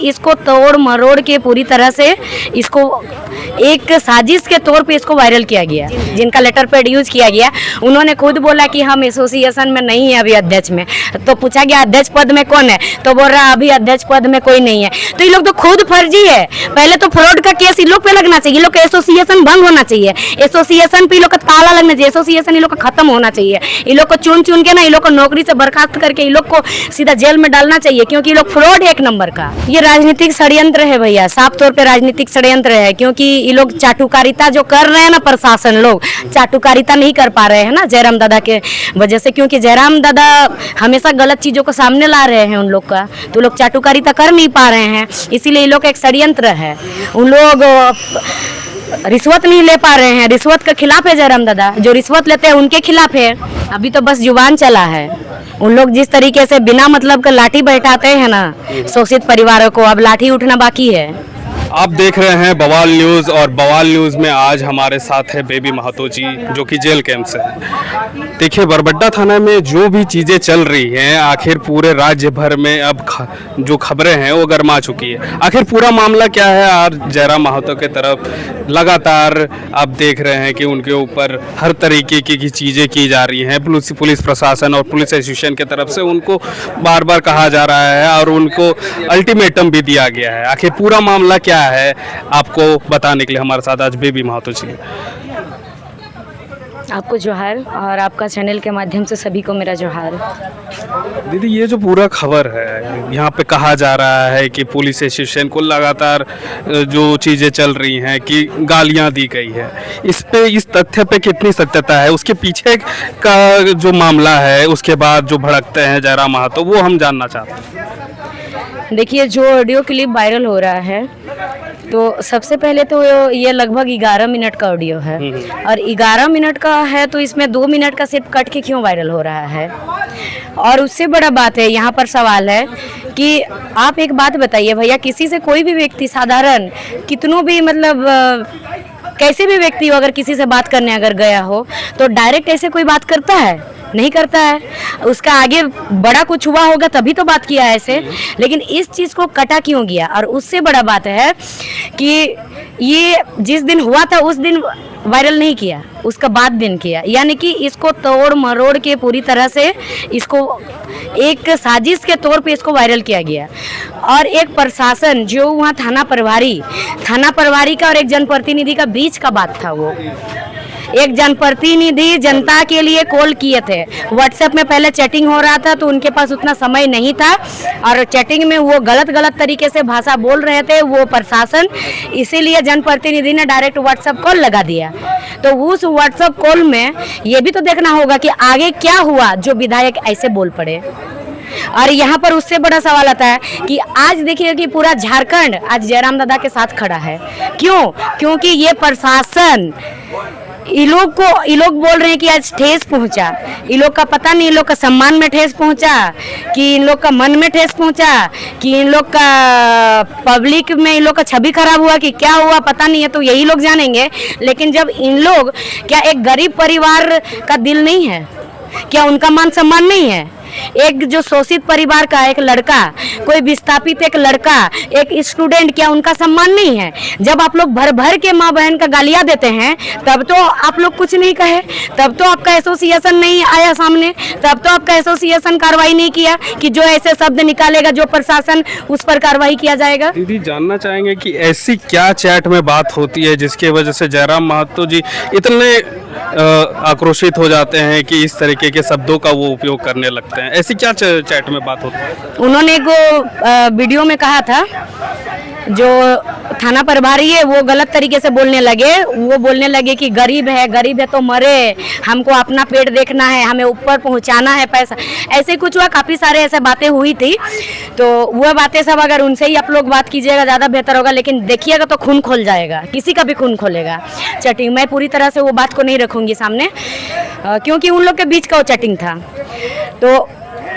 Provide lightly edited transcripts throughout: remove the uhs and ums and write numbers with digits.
इसको तोड़ मरोड़ के पूरी तरह से इसको एक साजिश के तौर पे इसको वायरल किया गया। जिनका लेटर पैड यूज किया गया उन्होंने खुद बोला कि हम एसोसिएशन में नहीं है अभी अध्यक्ष में। तो पूछा गया अध्यक्ष पद में कौन है, तो बोल रहा अभी अध्यक्ष पद में कोई नहीं है। तो ये लोग तो खुद फर्जी है। पहले तो फ्रॉड का केस इन लोग पे लगना चाहिए, ये लोग का एसोसिएशन भंग होना चाहिए, एसोसिएशन पे ये लोग का ताला लगना चाहिए, एसोसिएशन ये लोग का खत्म होना चाहिए। ये लोग को चुन चुन के ना ये लोग को नौकरी से बर्खास्त करके ये लोग को सीधा जेल में डालना चाहिए, क्योंकि ये लोग फ्रॉड है एक नंबर का। ये राजनीतिक षड्यंत्र है भैया, साफ तौर पे राजनीतिक षड्यंत्र है। क्योंकि ये लोग चाटुकारिता जो कर रहे हैं ना, प्रशासन लोग चाटुकारिता नहीं कर पा रहे हैं ना जयराम दादा के वजह से। क्योंकि जयराम दादा हमेशा गलत चीजों को सामने ला रहे हैं उन लोग का, तो लोग चाटुकारिता कर नहीं पा रहे हैं, इसीलिए ये लोग एक षड्यंत्र है। उन लोग रिश्वत नहीं ले पा रहे हैं, रिश्वत के खिलाफ है जयराम दादा, जो रिश्वत लेते हैं उनके खिलाफ है। अभी तो बस जुबान चला है। उन लोग जिस तरीके से बिना मतलब का लाठी बैठाते हैं ना शोषित परिवारों को, अब लाठी उठना बाकी है। आप देख रहे हैं बवाल न्यूज़, और बवाल न्यूज़ में आज हमारे साथ है बेबी महतो जी, जो कि जेल कैंप से हैं। देखिए, बरबड्डा थाना में जो भी चीज़ें चल रही हैं, आखिर पूरे राज्य भर में अब जो खबरें हैं वो गर्मा चुकी है। आखिर पूरा मामला क्या है? आज जयराम महतो के तरफ लगातार आप देख रहे हैं कि उनके ऊपर हर तरीके की चीज़ें की जा रही हैं। पुलिस प्रशासन और पुलिस एसोसिएशन की तरफ से उनको बार बार कहा जा रहा है और उनको अल्टीमेटम भी दिया गया है। आखिर पूरा मामला क्या है, आपको बताने के लिए हमारे साथ आज बेबी महतो जी। आपको जोहार, और आपका चैनल के माध्यम से सभी को मेरा जोहार। दीदी, ये जो पूरा खबर है, यहाँ पे कहा जा रहा है कि पुलिस एसोसिएशन को लगातार जो चीज़ें चल रही हैं कि गालियाँ दी गई है, इस तथ्य पे कितनी सत्यता है? उसके पीछे का जो मामला है, उसके बाद जो भड़कते हैं जयराम महतो, वो हम जानना चाहते हैं। देखिए, जो ऑडियो क्लिप वायरल हो रहा है, तो सबसे पहले तो ये लगभग 11 मिनट का ऑडियो है, और 11 मिनट का है तो इसमें 2 मिनट का सिर्फ कट के क्यों वायरल हो रहा है? और उससे बड़ा बात है, यहाँ पर सवाल है कि आप एक बात बताइए भैया, किसी से कोई भी व्यक्ति साधारण कितनों भी मतलब कैसे भी व्यक्ति अगर किसी से बात करने अगर गया हो तो डायरेक्ट ऐसे कोई बात करता है? नहीं करता है। उसका आगे बड़ा कुछ हुआ होगा तभी तो बात किया है ऐसे। लेकिन इस चीज़ को कटा क्यों गया? और उससे बड़ा बात है कि ये जिस दिन हुआ था उस दिन वायरल नहीं किया, उसका बाद दिन किया। यानी कि इसको तोड़ मरोड़ के पूरी तरह से इसको एक साजिश के तौर पे इसको वायरल किया गया। और एक प्रशासन जो वहाँ थाना प्रभारी का और एक जनप्रतिनिधि का बीच का बात था। वो एक जनप्रतिनिधि जनता के लिए कॉल किए थे, व्हाट्सएप में पहले चैटिंग हो रहा था तो उनके पास उतना समय नहीं था, और चैटिंग में वो गलत तरीके से भाषा बोल रहे थे वो प्रशासन, इसीलिए जनप्रतिनिधि ने डायरेक्ट व्हाट्सएप कॉल लगा दिया। तो उस व्हाट्सएप कॉल में ये भी तो देखना होगा कि आगे क्या हुआ जो विधायक ऐसे बोल पड़े। और यहाँ पर उससे बड़ा सवाल आता है कि आज देखिए कि पूरा झारखंड आज जयराम दादा के साथ खड़ा है। क्यों? क्योंकि ये प्रशासन ये लोग बोल रहे हैं कि आज ठेस पहुंचा। ये लोग का पता नहीं, इन लोग का सम्मान में ठेस पहुंचा कि इन लोग का मन में ठेस पहुंचा कि इन लोग का पब्लिक में इन लोग का छवि खराब हुआ कि क्या हुआ पता नहीं है, तो यही लोग जानेंगे। लेकिन जब इन लोग, क्या एक गरीब परिवार का दिल नहीं है? क्या उनका मान सम्मान नहीं है? एक जो शोषित परिवार का एक लड़का, कोई विस्थापित एक लड़का, एक स्टूडेंट, क्या उनका सम्मान नहीं है? जब आप लोग भर भर के माँ बहन का गालियाँ देते हैं तब तो आप लोग कुछ नहीं कहे, तब तो आपका एसोसिएशन नहीं आया सामने, तब तो आपका एसोसिएशन कार्रवाई नहीं किया कि जो ऐसे शब्द निकालेगा जो प्रशासन उस पर कार्रवाई किया जाएगा। दीदी, जानना चाहेंगे कि ऐसी क्या चैट में बात होती है जिसकी वजह से जयराम महतो जी इतने आक्रोशित हो जाते हैं कि इस तरीके के शब्दों का वो उपयोग करने लगते हैं? ऐसी क्या चैट में बात होती है? उन्होंने एक वीडियो में कहा था, जो थाना प्रभारी है वो गलत तरीके से बोलने लगे कि गरीब है तो मरे, हमको अपना पेट देखना है, हमें ऊपर पहुंचाना है पैसा, ऐसे कुछ हुआ। काफ़ी सारे ऐसे बातें हुई थी, तो वह बातें सब अगर उनसे ही आप लोग बात कीजिएगा ज़्यादा बेहतर होगा। लेकिन देखिएगा तो खून खोल जाएगा, किसी का भी खून खोलेगा चैटिंग। मैं पूरी तरह से वो बात को नहीं रखूँगी सामने, क्योंकि उन लोग के बीच का वो चैटिंग था। तो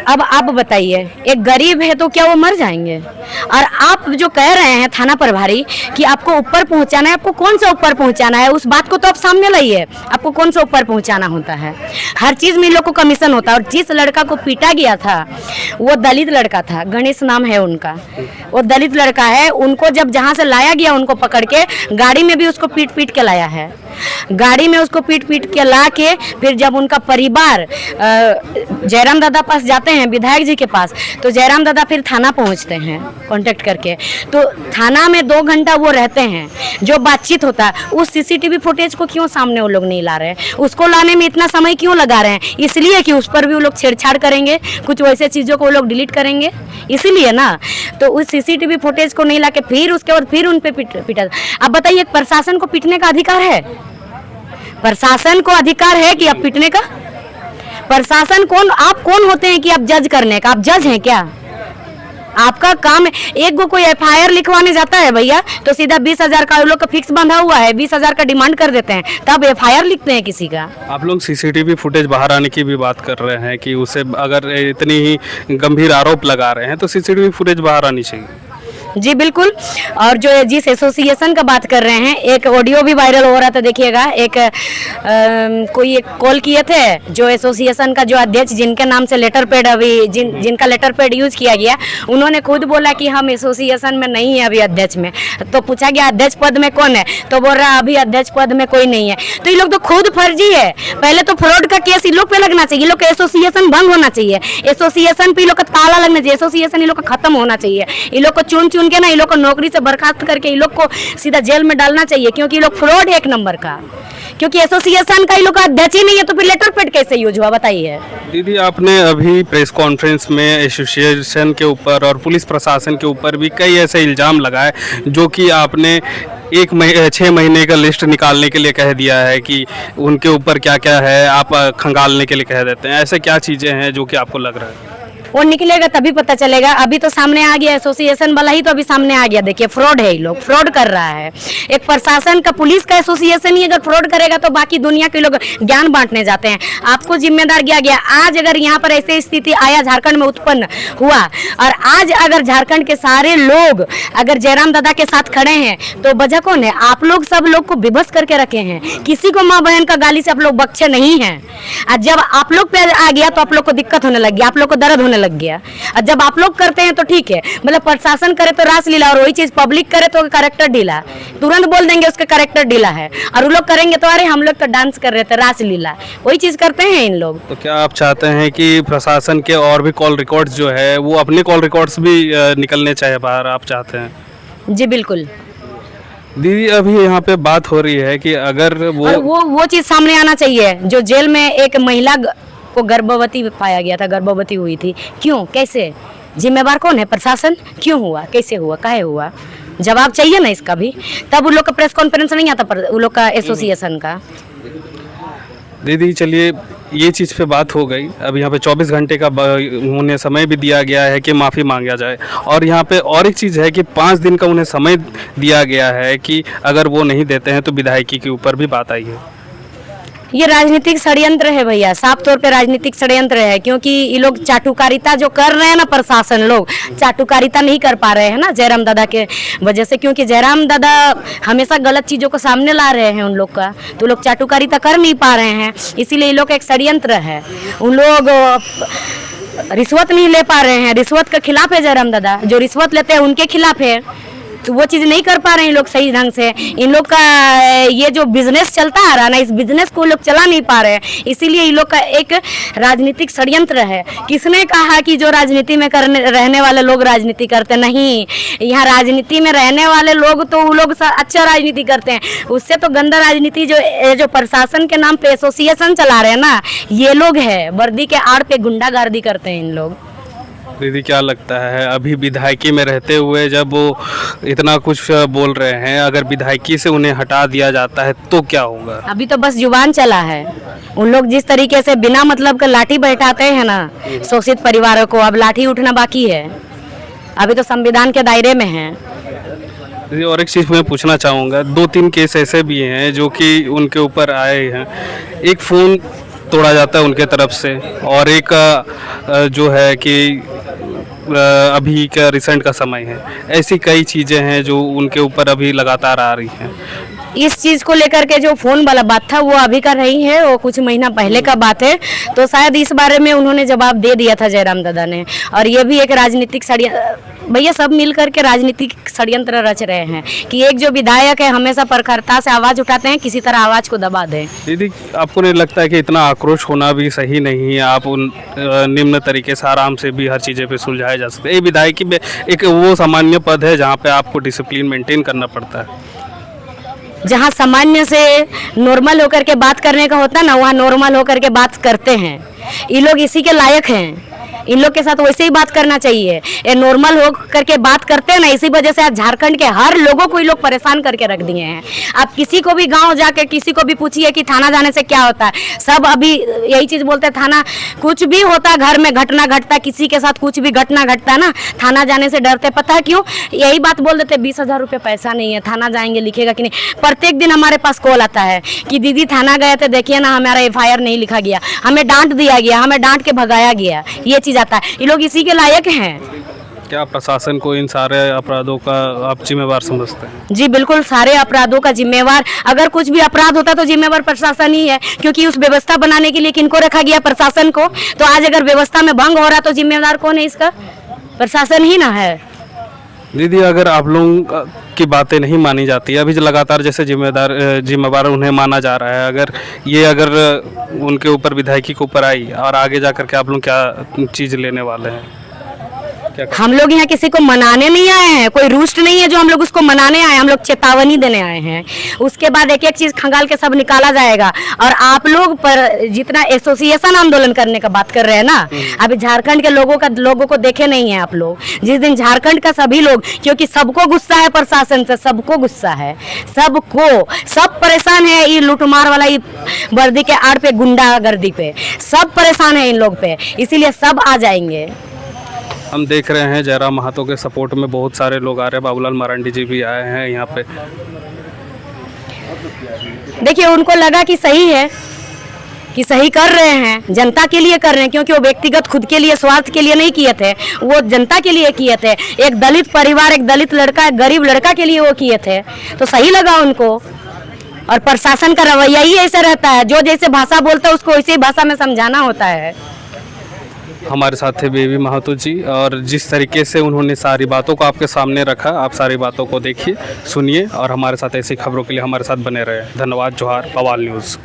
अब आप बताइए, एक गरीब है तो क्या वो मर जाएंगे? और आप जो कह रहे हैं थाना प्रभारी कि आपको ऊपर पहुंचाना है, आपको कौन सा ऊपर पहुंचाना है? उस बात को तो आप सामने लाइए, आपको कौन सा ऊपर पहुंचाना होता है? हर चीज में इन लोग को कमीशन होता है। और जिस लड़का को पीटा गया था वो दलित लड़का था, गणेश नाम है उनका, वो दलित लड़का है। उनको जब जहाँ से लाया गया उनको पकड़ के गाड़ी में भी उसको पीट पीट के लाया है, गाड़ी में उसको पीट पीट के ला के फिर जब उनका परिवार जयराम दादा पास जाते हैं, विधायक जी के पास, तो जयराम दादा फिर थाना पहुंचते हैं कांटेक्ट करके। तो थाना में 2 घंटा वो रहते हैं, जो बातचीत होता है उस सीसीटीवी फुटेज को क्यों सामने वो लोग नहीं ला रहे हैं? उसको लाने में इतना समय क्यों लगा रहे हैं? इसलिए कि उस पर भी वो लोग छेड़छाड़ करेंगे, कुछ वैसे चीज़ों को वो लोग डिलीट करेंगे, इसीलिए ना। तो उस सीसीटीवी फुटेज को नहीं ला के फिर उसके बाद फिर उन पे पीटा। अब बताइए, प्रशासन को पीटने का अधिकार है? प्रशासन को अधिकार है कि आप पीटने का? प्रशासन कौन, आप कौन होते हैं कि आप जज करने का? आप जज हैं क्या? आपका काम है, एक को कोई एफआईआर लिखवाने जाता है भैया तो सीधा 20,000 का लोग का फिक्स बंधा हुआ है, 20,000 का डिमांड कर देते हैं, तब एफआईआर लिखते हैं किसी का। आप लोग सीसीटीवी फुटेज बाहर आने की भी बात कर रहे हैं कि उसे अगर इतनी ही गंभीर आरोप लगा रहे हैं तो सीसीटीवी फुटेज बाहर आनी चाहिए। जी बिल्कुल। और जो जिस एसोसिएशन का बात कर रहे हैं, एक ऑडियो भी वायरल हो रहा था, देखिएगा। एक कोई एक कॉल किए थे जो एसोसिएशन का जो अध्यक्ष, जिनके नाम से लेटर पैड अभी जिनका लेटर पैड यूज किया गया, उन्होंने खुद बोला कि हम एसोसिएशन में नहीं है अभी अध्यक्ष में। तो पूछा गया अध्यक्ष पद में कौन है, तो बोल रहा अभी अध्यक्ष पद में कोई नहीं है। तो ये लोग तो खुद फर्जी है। पहले तो फ्रॉड का केस इन लोग पे लगना चाहिए, ये लोग का एसोसिएशन भंग होना चाहिए, एसोसिएशन पे लोग का ताला लगना चाहिए, एसोसिएशन ये लोग का खत्म होना चाहिए। ये लोग को चुन के ना, ये लोग को नौकरी से बर्खास्त करके ये लोग को सीधा जेल में डालना चाहिए, क्योंकि ये लोग फ्रॉड है एक नंबर का। क्योंकि एसोसिएशन का ये लोग का अध्यक्ष ही नहीं है तो फिर लेटर पैड कैसे यूज हुआ, बताइए। दीदी, आपने अभी प्रेस कॉन्फ्रेंस में एसोसिएशन के ऊपर और पुलिस प्रशासन के ऊपर भी कई ऐसे इल्ज़ाम लगाए, जो कि आपने 6 महीने का लिस्ट निकालने के लिए कह दिया है कि उनके ऊपर क्या क्या है आप खंगालने के लिए कह देते हैं। ऐसे क्या चीज़ें हैं जो कि आपको लग रहा है? वो निकलेगा तभी पता चलेगा। अभी तो सामने आ गया, एसोसिएशन वाला ही तो अभी सामने आ गया। देखिए फ्रॉड है, ये लोग फ्रॉड कर रहा है। एक प्रशासन का, पुलिस का एसोसिएशन ही अगर फ्रॉड करेगा तो बाकी दुनिया के लोग ज्ञान बांटने जाते हैं। आपको जिम्मेदार किया गया। आज अगर यहाँ पर ऐसी स्थिति आया, झारखंड में उत्पन्न हुआ, और आज अगर झारखंड के सारे लोग अगर जयराम दादा के साथ खड़े हैं तो वजह कौन है? आप लोग सब लोग को विवश करके रखे हैं। किसी को माँ बहन का गाली से आप लोग बख्शे नहीं हैं। और जब आप लोग पे आ गया तो आप लोग को दिक्कत होने लग गया, आप लोग को दर्द होने लग गया। और जब आप लोग करते हैं तो ठीक है, मतलब प्रशासन करे तो रासलीला, और वही चीज पब्लिक करे तो कैरेक्टर ढीला, तुरंत बोल देंगे उसका कैरेक्टर ढीला है। और वो लोग करेंगे तो अरे हम लोग तो डांस कर रहे थे, रासलीला, वही चीज करते हैं इन लोग। तो क्या आप चाहते हैं कि प्रशासन के और भी कॉल रिकॉर्ड्स जो है वो अपने कॉल रिकॉर्ड्स भी निकलने चाहिए बाहर, आप चाहते हैं? जी बिल्कुल। दीदी, अभी यहाँ पे बात हो रही है कि अगर वो चीज सामने आना चाहिए। जो जेल में एक महिला को गर्भवती पाया गया था, गर्भवती हुई थी, क्यों, कैसे, जिम्मेवार कौन है? प्रशासन। क्यों हुआ, कैसे हुआ, काहे हुआ? जवाब चाहिए ना इसका भी। तब उन लोग का प्रेस कॉन्फ्रेंस नहीं आता, उन लोग का एसोसिएशन का। दीदी चलिए, ये चीज़ पे बात हो गई। अब यहाँ पे 24 घंटे का उन्हें समय भी दिया गया है कि माफ़ी मांगा जाए। और यहाँ पे और एक चीज़ है कि 5 दिन का उन्हें समय दिया गया है कि अगर वो नहीं देते हैं तो विधायकी के ऊपर भी बात आई है। ये राजनीतिक षड्यंत्र है भैया, साफ तौर पे राजनीतिक षड्यंत्र है। क्योंकि ये लोग चाटुकारिता जो कर रहे हैं ना, प्रशासन लोग चाटुकारिता नहीं कर पा रहे हैं ना जयराम दादा के वजह से। क्योंकि जयराम दादा हमेशा गलत चीज़ों को सामने ला रहे हैं उन लोग का, तो लोग चाटुकारिता कर नहीं पा रहे हैं। इसीलिए ये लोग का एक षड्यंत्र है। उन लोग रिश्वत नहीं ले पा रहे हैं, रिश्वत के खिलाफ है जयराम दादा, जो रिश्वत लेते हैं उनके खिलाफ है। तो वो चीज़ नहीं कर पा रहे हैं लोग सही ढंग से। इन लोग का ये जो बिजनेस चलता आ रहा है ना, इस बिजनेस को लोग चला नहीं पा रहे हैं। इसीलिए इन लोग का एक राजनीतिक षड्यंत्र है। किसने कहा कि जो राजनीति में रहने वाले लोग राजनीति करते नहीं? यहाँ राजनीति में रहने वाले लोग तो वो लोग अच्छा राजनीति करते हैं। उससे तो गंदा राजनीति जो प्रशासन के नाम पे एसोसिएशन चला रहे हैं ना, ये लोग है। वर्दी के आड़ पे गुंडागर्दी करते हैं इन लोग। दीदी, क्या लगता है अभी विधायकी में रहते हुए जब वो इतना कुछ बोल रहे हैं, अगर विधायकी से उन्हें हटा दिया जाता है तो क्या होगा? अभी तो बस जुबान चला है। उन लोग जिस तरीके से बिना मतलब का लाठी बैठाते हैं ना शोषित परिवारों को, अब लाठी उठना बाकी है। अभी तो संविधान के दायरे में है। दीदी, और एक चीज़ मैं पूछना चाहूँगा, 2-3 केस ऐसे भी हैं जो कि उनके ऊपर आए हैं। एक फ़ोन तोड़ा जाता है उनके तरफ से, और एक जो है कि अभी का रिसेंट का समय है, ऐसी कई चीज़ें हैं जो उनके ऊपर अभी लगातार आ रही हैं। इस चीज को लेकर के जो फोन वाला बात था वो अभी का नहीं है, वो कुछ महीना पहले का बात है। तो शायद इस बारे में उन्होंने जवाब दे दिया था जयराम दादा ने। और ये भी एक राजनीतिक भैया सब मिल करके राजनीतिक षड्यंत्र रच रहे हैं कि एक जो विधायक है हमेशा प्रखरता से आवाज उठाते हैं, किसी तरह आवाज को दबा दें। दीदी, आपको नहीं लगता है कि इतना आक्रोश होना भी सही नहीं है? आप उन निम्न तरीके से आराम से भी हर चीज़ें पे सुलझाया जा सकता है। ये विधायकी में एक वो सामान्य पद है जहाँ पे आपको डिसिप्लिन मेंटेन करना पड़ता है। जहाँ सामान्य से नॉर्मल होकर के बात करने का होता है ना, वहाँ नॉर्मल होकर के बात करते हैं। ये लोग इसी के लायक हैं, इन लोग के साथ वैसे ही बात करना चाहिए। ये नॉर्मल हो करके बात करते हैं ना, इसी वजह से आज झारखंड के हर लोगों को ये लोग परेशान करके रख दिए हैं। आप किसी को भी गांव जाके किसी को भी पूछिए कि थाना जाने से क्या होता है, सब अभी यही चीज़ बोलते हैं, थाना कुछ भी होता है, घर में घटना घटता है, किसी के साथ कुछ भी घटना घटता है ना, थाना जाने से डरते। पता है क्यों? यही बात बोल देते, 20,000 रुपये पैसा नहीं है, थाना जाएंगे लिखेगा कि नहीं। प्रत्येक दिन हमारे पास कॉल आता है कि दीदी थाना गए थे, देखिए ना हमारा FIR नहीं लिखा गया, हमें डांट दिया गया, हमें डांट के भगाया गया। ये चीज़ आता है, ये लोग इसी के लायक हैं। क्या प्रशासन को इन सारे अपराधों का आप जिम्मेवार समझते हैं? जी बिल्कुल, सारे अपराधों का जिम्मेवार, अगर कुछ भी अपराध होता तो जिम्मेवार प्रशासन ही है, क्योंकि उस व्यवस्था बनाने के लिए किनको रखा गया? प्रशासन को। तो आज अगर व्यवस्था में भंग हो रहा तो जिम्मेदार कौन है इसका? प्रशासन ही ना है। दीदी, अगर आप लोगों की बातें नहीं मानी जाती, अभी जो लगातार जैसे जिम्मेवार उन्हें माना जा रहा है, अगर उनके ऊपर विधायकी के ऊपर आई और आगे जा कर के आप लोग क्या चीज़ लेने वाले हैं? हम लोग यहाँ किसी को मनाने नहीं आए हैं, कोई रूस्ट नहीं है जो हम लोग उसको मनाने आए हैं, हम लोग चेतावनी देने आए हैं। उसके बाद एक एक चीज़ खंगाल के सब निकाला जाएगा। और आप लोग पर जितना एसोसिएशन आंदोलन करने का बात कर रहे हैं ना, अभी झारखंड के लोगों को देखे नहीं है आप लोग। जिस दिन झारखंड का सभी लोग, क्योंकि सबको गुस्सा है प्रशासन से, सबको गुस्सा है, सब परेशान है ये लूटमार वाला, ये वर्दी के आड़ पे, गुंडागर्दी पे सब परेशान है इन लोग पे, इसीलिए सब आ जाएंगे। हम देख रहे हैं जयराम महतो के सपोर्ट में बहुत सारे लोग आ रहे हैं। बाबूलाल मरांडी जी भी आए हैं यहाँ पे। देखिए, उनको लगा कि सही है, कि सही कर रहे हैं, जनता के लिए कर रहे हैं, क्योंकि वो व्यक्तिगत खुद के लिए स्वार्थ के लिए नहीं किए थे, वो जनता के लिए किए थे। एक दलित परिवार, एक दलित लड़का, एक गरीब लड़का के लिए वो किए थे, तो सही लगा उनको। और प्रशासन का रवैया ही ऐसा रहता है, जो जैसे भाषा बोलता है उसको वैसे ही भाषा में समझाना होता है। हमारे साथ थे बेबी महतो जी, और जिस तरीके से उन्होंने सारी बातों को आपके सामने रखा, आप सारी बातों को देखिए, सुनिए, और हमारे साथ ऐसी खबरों के लिए हमारे साथ बने रहे। धन्यवाद। जोहार। बवाल न्यूज़।